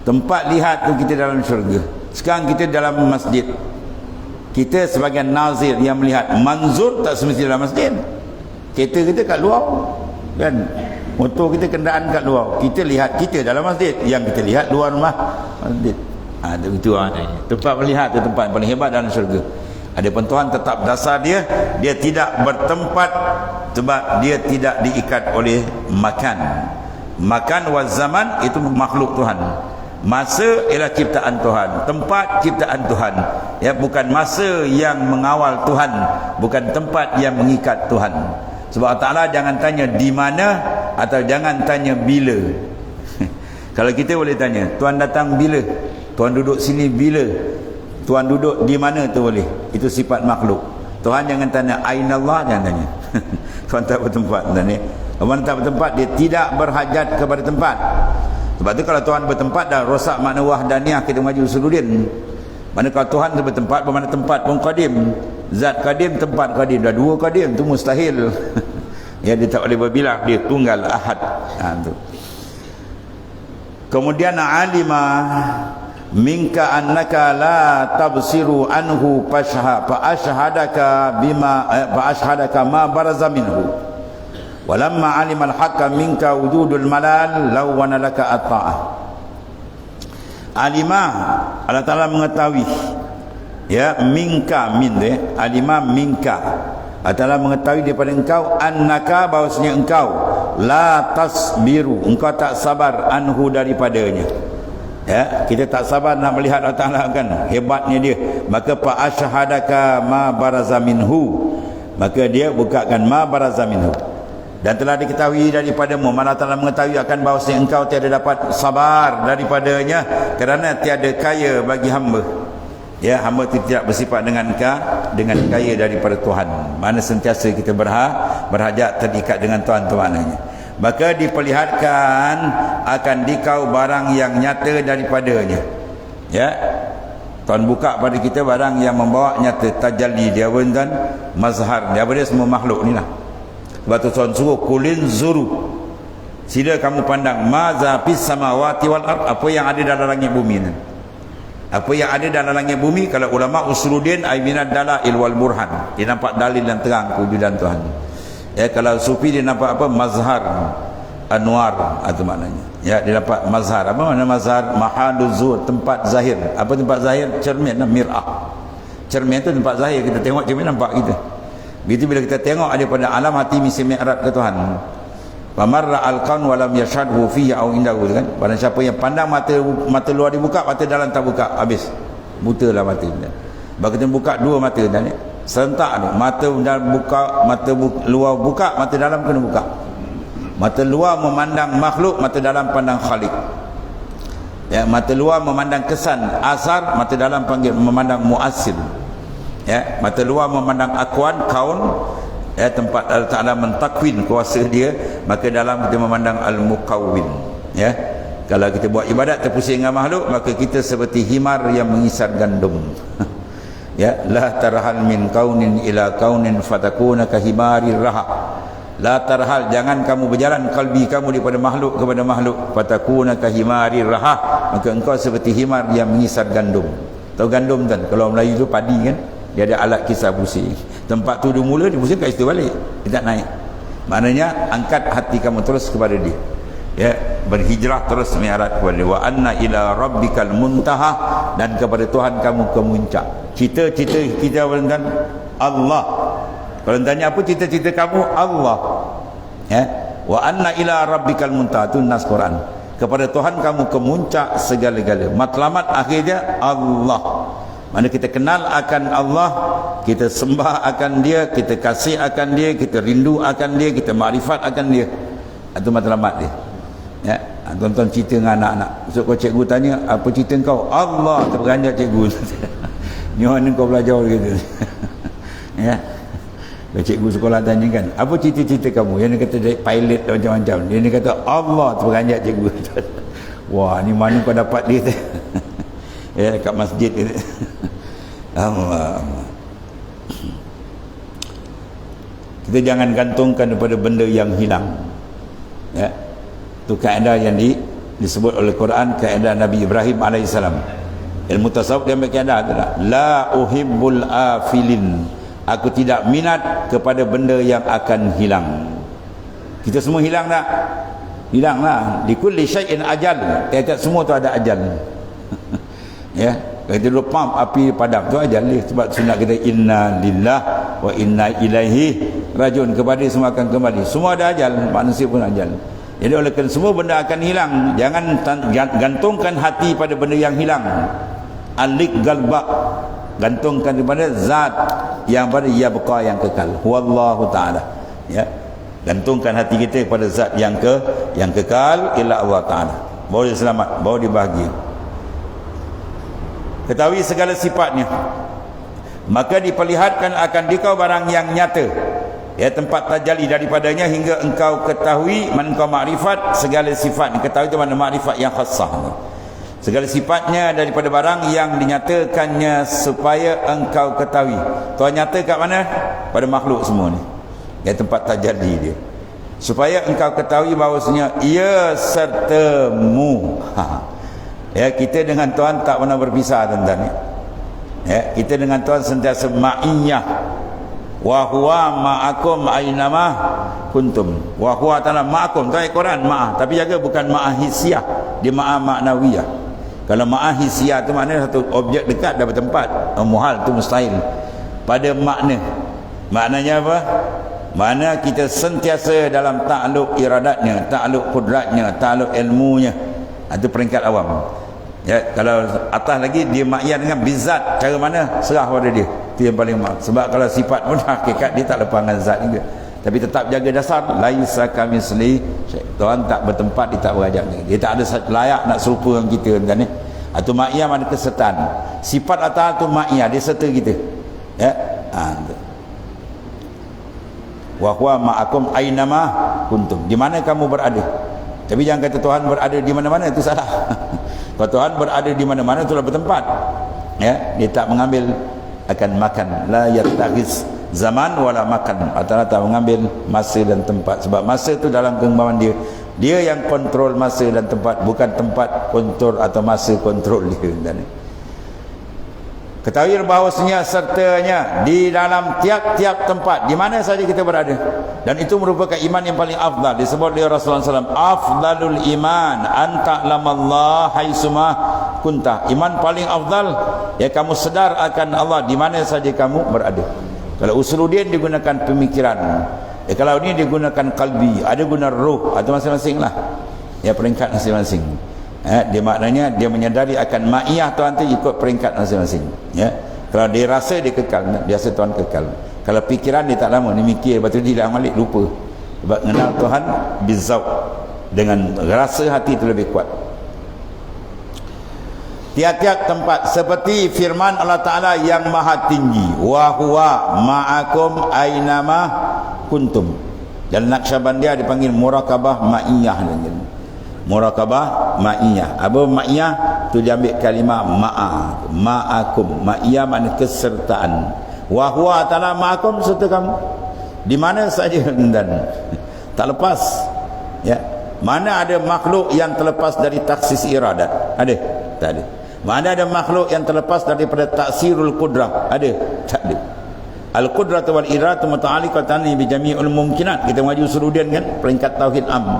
Tempat lihat tu kita dalam syurga. Sekarang kita dalam masjid. Kita sebagai nazir yang melihat. Manzur tak semestinya dalam masjid. Kereta kita kat luar kan. Motor kita, kenderaan kat luar. Kita lihat kita dalam masjid. Yang kita lihat luar rumah masjid. Itu tempat melihat tu tempat paling hebat dalam syurga. Adapun Tuhan tetap dasar dia, dia tidak bertempat sebab dia tidak diikat oleh makan. Makan wa zaman itu makhluk Tuhan. Masa ialah ciptaan Tuhan, tempat ciptaan Tuhan. Ya, bukan masa yang mengawal Tuhan, bukan tempat yang mengikat Tuhan. Sebab Allah Ta'ala jangan tanya di mana atau jangan tanya bila. Kalau kita boleh tanya, Tuhan datang bila? Tuhan duduk sini bila? Tuhan duduk di mana tu boleh. Itu sifat makhluk. Tuhan jangan tanya aina Allah, jangan tanya. Tuhan tak bertempat tanya. Tuhan tak bertempat, dia tidak berhajat kepada tempat. Sebab tu kalau Tuhan bertempat dah rosak makna wahdaniah kita mengaji usuluddin. Mana kalau Tuhan bertempat, bermakna tempat pun qadim. Zat qadim, tempat qadim. Dah dua qadim tu mustahil. Ya, dia tak boleh berbilang, dia tunggal ahad. Tu. Kemudian alimah minka annaka la tabsiru anhu fa ashhadaka ma baraza minhu. Walamma alimal haqqa minka wujudul malal lawana laka at-ta'ah. Alimah, Allah Ta'ala mengetahui ya, minka min alimah minka, Allah Ta'ala mengetahui daripada engkau annaka, bahawasanya engkau la tasbiru, engkau tak sabar anhu daripadanya. Ya, kita tak sabar nak melihat Allah Ta'ala kan, hebatnya dia. Maka fa asyhadaka ma baraza minhu, maka dia bukakan ma baraza minhu. Dan telah diketahui daripadamu, Allah Ta'ala mengetahui akan bahawasanya engkau tiada dapat sabar daripadanya, kerana tiada kaya bagi hamba. Ya, hamba tidak bersifat dengan kaya daripada Tuhan. Mana sentiasa kita berhajat terikat dengan Tuhan tu maknanya. Maka diperlihatkan akan dikau barang yang nyata daripadanya. Ya, Tuhan buka pada kita barang yang membawa nyata tajalli dia pun dan mazhar dia, dia semua makhluk ni lah. Sebab tu Tuhan suruh kulin zuru, sila kamu pandang maza fis samawati wal ard, apa yang ada dalam langit bumi ni. Apa yang ada dalam langit bumi, kalau ulama usuluddin ay minad dalail wal burhan, dia nampak dalil dan terang kewujudan Tuhan. Ya, kalau sufi dia nampak apa? Mazhar anwar, itu maknanya. Ya, dia dapat mazhar. Apa makna mazhar? Mahaluzur, tempat zahir. Apa tempat zahir? Cermin, mir'ah. Cermin tu tempat zahir, kita tengok cermin nampak kita. Begitu bila kita tengok daripada alam hati misi mi'raj ke Tuhan. Famarra al-kaun wa lam yashhadhu fihi aw indahu, kan? Barang siapa yang pandang mata luar dibuka, mata dalam tak buka, habis. Butalah mata dia. Bagi kita buka dua mata dan serentak tu. Mata dalam buka, luar buka, mata dalam kena buka. Mata luar memandang makhluk, mata dalam pandang Khalik. Ya, mata luar memandang kesan asar, mata dalam panggil memandang muassil. Ya, mata luar memandang akuan, kaun, ya, tempat Allah Ta'ala mentakwin kuasa dia, maka dalam kita memandang al-muqawwin. Ya, kalau kita buat ibadat terpusing dengan makhluk, maka kita seperti himar yang mengisar gandum. Ya, la tarhal min kaunin ila kaunin fatakuna kahimari raha. La tarhal, jangan kamu berjalan kalbi kamu daripada makhluk kepada makhluk, fatakuna kahimari raha, maka engkau seperti himar yang mengisar gandum. Tahu gandum kan? Kalau Melayu tu padi kan, dia ada alat kisar pusing. Tempat tu dia mula, dia pusing kat situ balik, dia tak naik. Maknanya angkat hati kamu terus kepada dia, ya, berhijrah terus mi'raj kepada dia. Wa anna ila rabbikal muntaha, dan kepada Tuhan kamu kemuncak. Cita-cita kita kan Allah. Kalau tanya apa cita-cita kamu, Allah. Ya, wa anna ila rabbikal muntaha, tu nas Quran. Kepada Tuhan kamu kemuncak segala-gala. Matlamat akhirnya Allah. Mana kita kenal akan Allah, kita sembah akan dia, kita kasih akan dia, kita rindu akan dia, kita makrifat akan dia. Itu matlamat dia. Ya, tuan-tuan cerita dengan anak-anak. Besok kau cikgu tanya, apa cerita kau? Allah, terperanjat cikgu. Ni mana kau belajar gitu. Ya. Kalau cikgu sekolah tanya kan, apa cita-cita kamu? Yang dia kata pilot macam-macam. Dia ni kata Allah, terperanjat cikgu. Wah, ni mana kau dapat dia? Ya, dekat masjid itu. Allah. Kita jangan gantungkan kepada benda yang hilang. Ya. Itu kaedah yang disebut oleh Quran, kaedah Nabi Ibrahim alaihissalam. Ilmu tasawuf dia ambil kaedah tu lah. La uhibbul afilin. Aku tidak minat kepada benda yang akan hilang. Kita semua hilang tak? Hilang lah. Di kulli syai'in ajal. Tiap-tiap semua tu ada ajal. Ya, kita dulu pump api padam tu ajal dia. Sebab sunat kita inna lillah wa inna ilaihi rajiun, kepada semua akan kembali. Semua ada ajal, manusia pun ajal. Jadi oleh kerana semua benda akan hilang, jangan gantungkan hati pada benda yang hilang. Alik galbak, gantungkan kepada zat yang pada yabqa, yang kekal. Wallahu ta'ala. Ya, gantungkan hati kita kepada zat yang kekal, ila Allah Ta'ala. Baru dia selamat, baru dia bahagia. Ketahui segala sifatnya, maka diperlihatkan akan dikau barang yang nyata, ya, tempat tajalli daripadanya, hingga engkau ketahui, engkau makrifat segala sifat. Ketahui itu mana makrifat yang khassah, segala sifatnya daripada barang yang dinyatakannya, supaya engkau ketahui. Tuhan nyata kat mana? Pada makhluk semua ni, ya, tempat tajalli dia, supaya engkau ketahui bahawasanya ia sertamu. Ya, kita dengan Tuhan tak pernah berpisah, tuan-tuan. Ya, kita dengan Tuhan sentiasa ma'iyah. Wa huwa ma'akum aynama kuntum. Wa huwa ta'ala ma'akum. Tu ayat Quran, ma'ah. Tapi jaga bukan ma'ah hisiah, dia ma'ah ma'nawiyah. Kalau ma'ah hisiah tu maknanya satu objek dekat dapat tempat. Muhal tu mustahil. Pada makna, maknanya apa? Mana kita sentiasa dalam takluk iradatnya, takluk kudratnya, takluk ilmunya. Itu peringkat awam. Ya, kalau atas lagi dia makyat dengan bizat, cara mana serah pada dia. Itu yang paling mak. Sebab kalau sifat pun hakikat dia tak lepas dengan zat juga. Tapi tetap jaga dasar, laisa kamitsli syai'. Tuhan tak bertempat, dia tak berajak. Dia tak ada layak nak serupa dengan kita, kan ni. Atau makyat mana kesertaan. Sifat atas tu makyat, dia serta kita. Ya. Wa huwa ma'akum aynama kuntum. Di mana kamu berada. Tapi jangan kata Tuhan berada di mana-mana, itu salah. Kalau Tuhan berada di mana-mana, itulah bertempat. Ya, dia tak mengambil akan makan. La yattakhis zaman wala makan. Allah tak mengambil masa dan tempat. Sebab masa itu dalam genggaman dia. Dia yang kontrol masa dan tempat, bukan tempat kontrol atau masa kontrol dia. Ketahui bahawasanya sertanya di dalam tiap-tiap tempat, di mana saja kita berada. Dan itu merupakan iman yang paling afdal. Disebut oleh Rasulullah SAW, afdalul iman an ta'lamallah haitsuma kunta. Iman paling afdal, ya, kamu sedar akan Allah di mana saja kamu berada. Kalau usuluddin digunakan pemikiran, kalau ni digunakan kalbi, ada guna roh, atau masing-masing lah ya, peringkat masing-masing. Dia maknanya dia menyadari akan ma'iyah Tuhan tu ikut peringkat masing-masing ya. Kalau dia rasa dia kekal, biasa Tuhan kekal. Kalau pikiran dia tak lama, dia mikir, lepas tu dia dah balik lupa. Sebab kenal Tuhan bizauq, dengan rasa hati itu lebih kuat. Tiap-tiap tempat seperti firman Allah Ta'ala yang maha tinggi, wa huwa ma'akum aynama kuntum. Dan Naqsyabandiyah dipanggil murakabah ma'iyah. Murakabah ma'iyah. Apa ma'iyah? Tu diambil kalimah ma'a, ma'akum. Ma'iyah makna kesertaan. Wa huwa ta'ala ma'akum serta kamu di mana saja dan tak lepas ya. Mana ada makhluk yang terlepas dari taksis iradat? Ada? Tak ada. Mana ada makhluk yang terlepas daripada taksirul qudrah? Ada? Tak ada. Al-qudratu wal iradatu muta'alliqatan bi jami'il mumkinat. Kita maju usuluddin kan, peringkat tauhid am.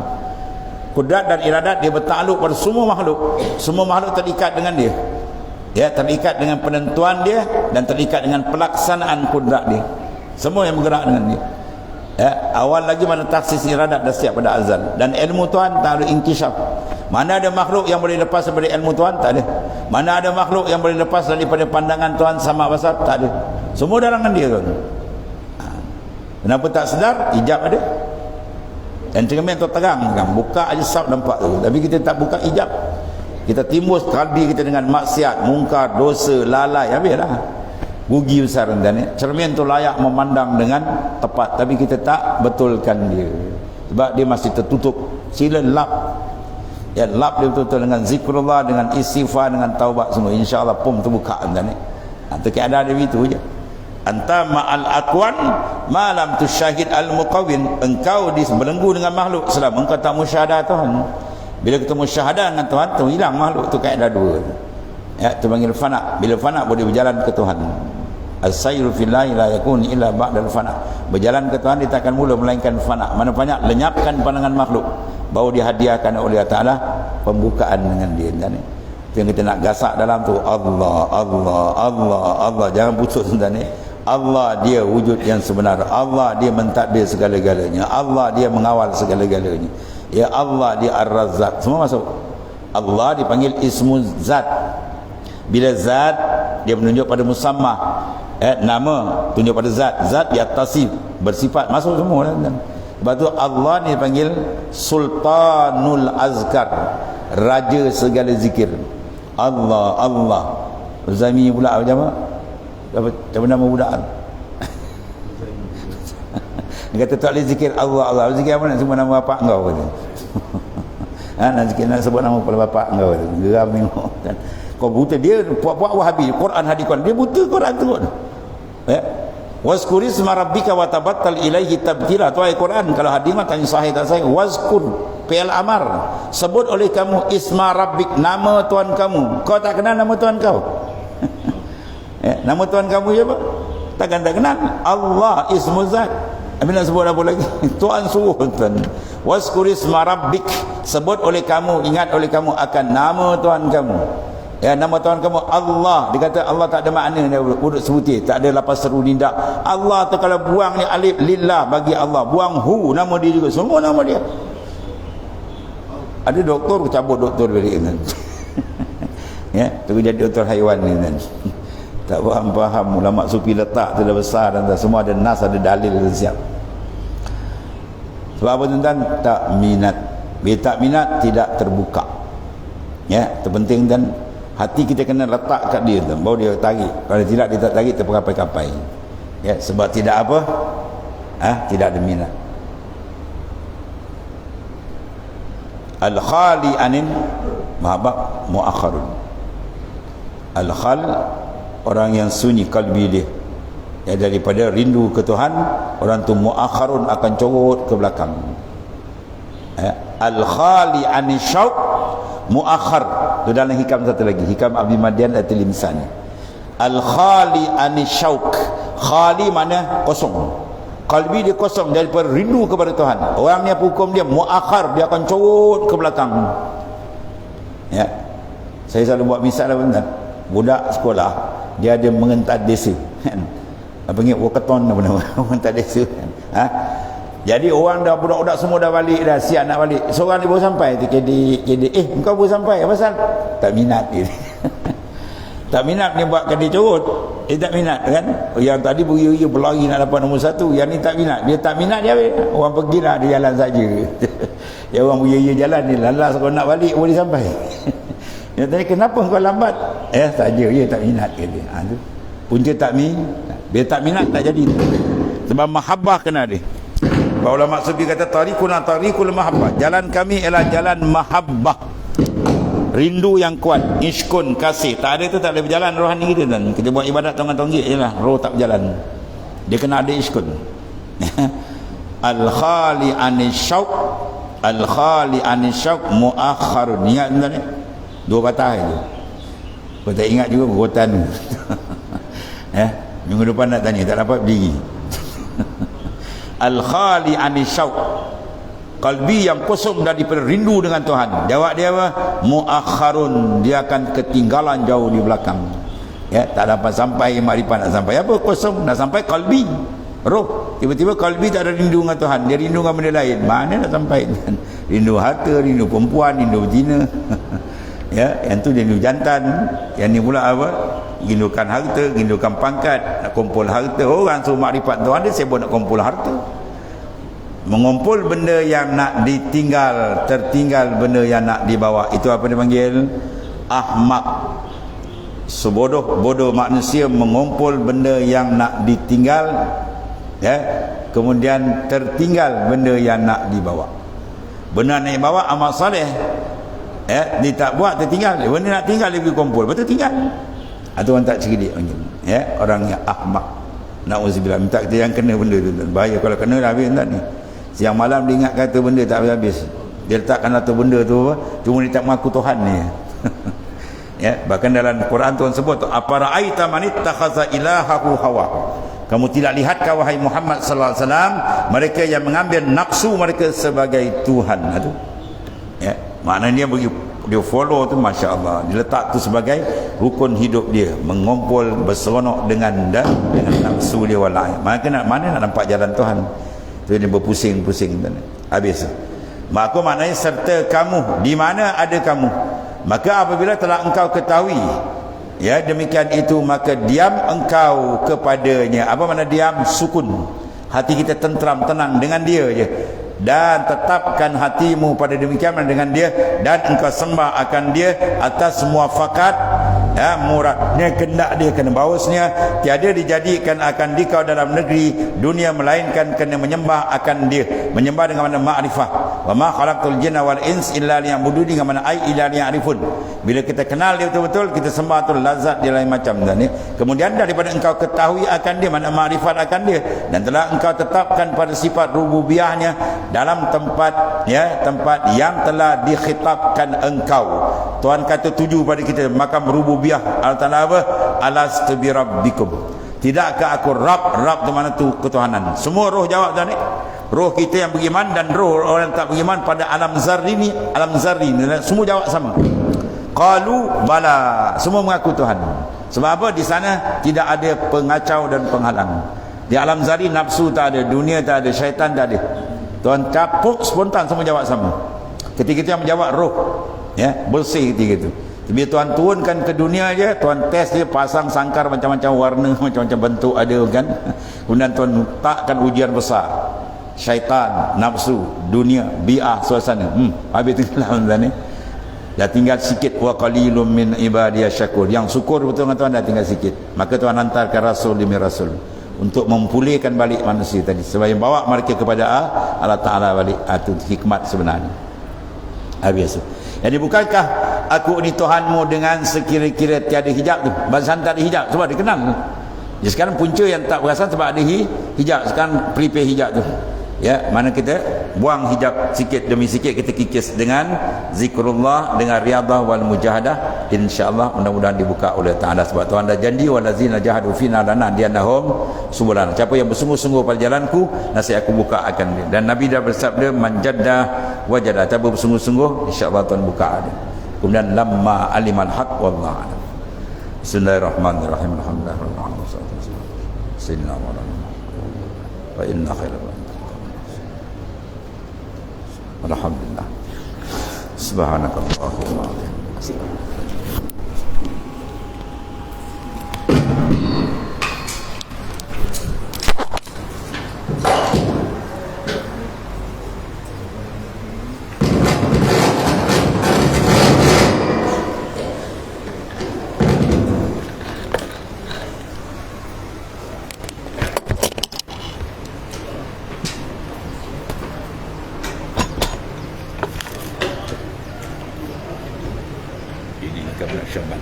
Kudrat dan iradat dia bertakluk pada semua makhluk. Semua makhluk terikat dengan dia. Ya, terikat dengan penentuan dia dan terikat dengan pelaksanaan kudrat dia. Semua yang bergerak dengan dia. Ya, awal lagi mana taksis iradat dah siap pada azal. Dan ilmu Tuhan tak ada inkishaf. Mana ada makhluk yang boleh lepas daripada ilmu Tuhan? Tak ada. Mana ada makhluk yang boleh lepas daripada pandangan Tuhan sama basar? Tak ada. Semua darangan dia tuan. Kenapa tak sedar? Ijab ada. Dan cermin tu terang kan. Buka aja sab nampak tu. Tapi kita tak buka ijab. Kita timbus kalbi kita dengan maksiat, mungkar, dosa, lalai. Habislah. Rugi besar dan cermin tu layak memandang dengan tepat, tapi kita tak betulkan dia sebab dia masih tertutup. Sila lap ya, lap dia betul-betul dengan zikrullah, dengan istighfar, dengan taubat semua, insya-Allah pun terbuka dan tu keadaan dia begitu je. Anta ma'al aqwan ma lam tusyahid al muqawwin. Engkau belenggu dengan makhluk selama engkau tak musyahadah Tuhan. Bila kita musyahadah dengan Tuhan tu hilang makhluk tu, kaedah dua ya, tu panggil fana. Bila fana boleh berjalan ke Tuhan. As-sayru fillahi la yakun illa ba'dal fana. Berjalan ke Tuhan dia tak akan mula melainkan fana. Mana banyak lenyapkan pandangan makhluk, baru dihadiahkan oleh Allah Ta'ala pembukaan dengan dia. Itu yang kita nak gasak dalam tu. Allah, Allah, Allah, Allah. Jangan putus ni. Allah dia wujud yang sebenar. Allah dia mentadbir segala-galanya. Allah dia mengawal segala-galanya. Ya Allah dia Ar-Razzaq. Semua masuk. Allah dipanggil ismu zat. Bila zat dia menunjuk pada musammah, nama tunjuk pada zat, zat ya tasif, bersifat, masuk semua kan. Sebab tu Allah ni dipanggil Sultanul Azkar, raja segala zikir. Allah, Allah. Zami pula macam apa nama budak? Dia kata tak boleh zikir Allah, Allah. Zikir apa nak sebut nama bapak engkau kata. Nak zikir nak sebut nama kepala bapak engkau kata. Geram tengok kan. Kau buta, dia puak-puak Wahabi, Quran hadis Quran, dia buta Quran tu ya. Wazkur isma rabbika wa tabattal ilaihi tabtila. Tu ayat Quran. Kalau hadis mah tanya sahih tak sahih. Wazkur fi'il amar, sebut oleh kamu isma rabbik, nama Tuhan kamu. Kau tak kenal nama Tuhan kau? Ya, nama Tuhan kamu siapa? Takkan tak kenal. Allah ismu zat. Habis nak sebut apa lagi? Tuhan suruh tuan. Wazkur isma rabbik, sebut oleh kamu, ingat oleh kamu akan nama Tuhan kamu. Ya, nama Tuhan kamu Allah. Dia kata Allah tak ada makna dia urut sebutir, tak ada lapas seru nindak. Allah tu kalau buang ni alif lillah bagi Allah, buang hu nama dia juga, semua nama dia. Ada doktor cabut doktor balik kan. Ya, tu jadi doktor haiwan ni kan. Tak faham ulama sufi letak tu dah besar dan semua ada nas, ada dalil dah siap. Sebab apa tuan-tuan? Tak minat. Bila tak minat tidak terbuka. Ya, terpenting dan hati kita kena letak kat dia tu, baru dia tarik. Kalau tidak dia tak tarik, terkapai-kapai. Ya, sebab tidak apa? Tidak ada minat. Al-khali anin mahabak mu'akharun. Al-khal, orang yang sunyi kalbi dia. Ya, daripada rindu ke Tuhan, orang tu mu'akharun, akan corot ke belakang. Ya. Al-khali anin syauq mu'akhar. Itu dalam hikam satu lagi, hikam Abi Madian At-Tilimsani. Al-khali anisyauq. Khali mana? Kosong. Kalbi dia kosong daripada rindu kepada Tuhan. Orang ni apa hukum dia? Mu'akhar, dia akan corot ke belakang. Ya, saya selalu buat misal lah benar. Budak sekolah, dia ada mengentat desa. panggil waketon apa nama orang tak ada ha? Jadi orang dah budak-budak semua dah balik dah, siap nak balik. Seorang dia baru sampai tu KD engkau baru sampai apa pasal? Tak minat dia. Tak minat dia buat KD curut. Dia tak minat kan. Yang tadi beria-ria berlari nak dapat nombor 1, yang ni tak minat. Dia tak minat dia habis. Orang pergilah dia jalan saja. Yang orang beria-ria jalan ni lalas kalau nak balik boleh sampai. Dia tanya kenapa kau lambat? Saja dia tak minat ke dia. Tu. Punca tak dia tak minat tak jadi. Sebab mahabbah kena dia. Para ulama sufi kata tariquna tariqul mahabbah. Jalan kami ialah jalan mahabbah. Rindu yang kuat, iskun, kasih. Tak ada tu tak boleh berjalan rohani kita kan. Kita buat ibadat tonggak-tonggik jelah, roh tak berjalan. Dia kena ada iskun. Al-khali anisyauq, al-khali anisyauq muakhkharun. Ingat tuan ni? 2 patah itu. Kau tak ingat juga perbuatan. Minggu depan nak tanya, tak dapat berdiri. Al-khali anisyauq, kalbi yang kosong daripada rindu dengan Tuhan. Jawab dia apa? Muakhkharun, dia akan ketinggalan jauh di belakang. Tak dapat sampai makrifat. Nak sampai apa? Kosong. Nak sampai kalbi, roh. Tiba-tiba kalbi tak ada rindu dengan Tuhan, dia rindu dengan benda lain. Mana nak sampai? Rindu harta, rindu perempuan, rindu betina. Yang tu dia rindu jantan. Yang ni pula apa? Rindukan harta, rindukan pangkat, nak kumpul harta. Orang suruh makrifat Tuhan, dia sibuk nak kumpul harta. Mengumpul benda yang nak ditinggal, tertinggal benda yang nak dibawa. Itu apa dia panggil? Ahmak. Sebodoh-bodoh manusia mengumpul benda yang nak ditinggal, kemudian tertinggal benda yang nak dibawa. Benda nak dibawa amal soleh, dia tak buat, tertinggal. Benda nak tinggal dia pergi kumpul, betul tinggal. Itu orang tak cerdik, orang yang ahmak. Na'udzubillah, minta kita yang kena benda tu. Bahaya kalau kena dah habis tak ni. Siang malam dia ingat kata benda tak habis-habis. Dia letakkan satu benda tu apa? Cuma dia tak mengaku Tuhan ni. Bahkan dalam Quran Tuhan sebut, "Afara'aita man ittakhadha ilahahu hawa." Kamu tidak lihat wahai Muhammad sallallahu alaihi wasallam, mereka yang mengambil nafsu mereka sebagai Tuhan. Itu. Maknanya dia bagi dia follow tu, masya-Allah. Dia letak tu sebagai rukun hidup dia, mengumpul berseronok dengan nafsu dia walai. Mana nak nampak jalan Tuhan? Tu dia berpusing-pusing habis. Maka maknanya serta kamu, di mana ada kamu. Maka apabila telah engkau ketahui demikian itu, maka diam engkau kepadanya. Apa makna diam? Sukun. Hati kita tenteram, tenang dengan dia je. Dan tetapkan hatimu pada demikian dengan dia, dan engkau sembah akan dia atas muafakat muradnya, kehendak dia. Kena bahawasnya tiada dijadikan akan dikau dalam negeri dunia melainkan kena menyembah akan dia. Menyembah dengan mana makrifah. Wa ma khalaqtul jinna wal ins illa liya'budun, dengan mana ai illa liya'rifun. Bila kita kenal dia betul-betul, kita sembah tu lazat dia lain macam dan kemudian daripada engkau ketahui akan dia, mana makrifat akan dia, dan telah engkau tetapkan pada sifat rububiyahnya dalam tempat yang telah dikhitabkan engkau. Tuhan kata tuju pada kita makam rububiyah. Allah Ta'ala apa? Alastu bi rabbikum. Tidakkah aku Rabb tu mana tu ketuhanan. Semua roh jawab tadi. Roh kita yang beriman dan roh orang yang tak beriman pada alam zarri ni, semua jawab sama. Qalu bala. Semua mengaku Tuhan. Sebab apa? Di sana tidak ada pengacau dan penghalang. Di alam zarri nafsu tak ada, dunia tak ada, syaitan tak ada. Tuhan capuk spontan, semua jawab sama. Ketika itu yang menjawab roh, bersih ketika itu. Bila Tuhan turunkan ke dunia je, Tuhan test dia, pasang sangkar macam-macam warna, macam-macam bentuk ada kan. Kemudian Tuhan letakkan ujian besar. Syaitan, nafsu, dunia, bi'ah, suasana. Habis itu lah ni. Dah tinggal sikit. Wa qalilum min ibadiyah syakur. Yang syukur betul dengan Tuhan dah tinggal sikit. Maka Tuhan hantarkan rasul demi rasul untuk memulihkan balik manusia tadi, supaya bawa mereka kepada Allah Ta'ala balik. Itu hikmat sebenarnya. Habis. Jadi bukankah aku ni Tuhanmu dengan sekira-kira tiada hijab tu? Bangsa tak ada hijab sebab dia kenal. Jadi sekarang punca yang tak perasan sebab ada hijab. Sekarang prepare hijab tu. Mana kita buang hijab sikit demi sikit, kita kikis dengan zikrullah, dengan riadah wal mujahadah. InsyaAllah mudah-mudahan dibuka oleh Ta'ala. Sebab Tuhan dah janji, walazina jahadu fina lana diannahum subulana. Siapa yang bersungguh-sungguh pada jalanku, nasi aku buka akan dia. Dan Nabi dah bersabda, manjaddah wajadah. Siapa bersungguh-sungguh, insyaAllah Tuhan buka dia. Kemudian lamma alimal haq wallahu a'lam. Bismillahirrahmanirrahim. Alhamdulillah. سيدنا مولانا فإن خير الحمد لله سبحانك اللهم وبحمدك ini 13 Syaban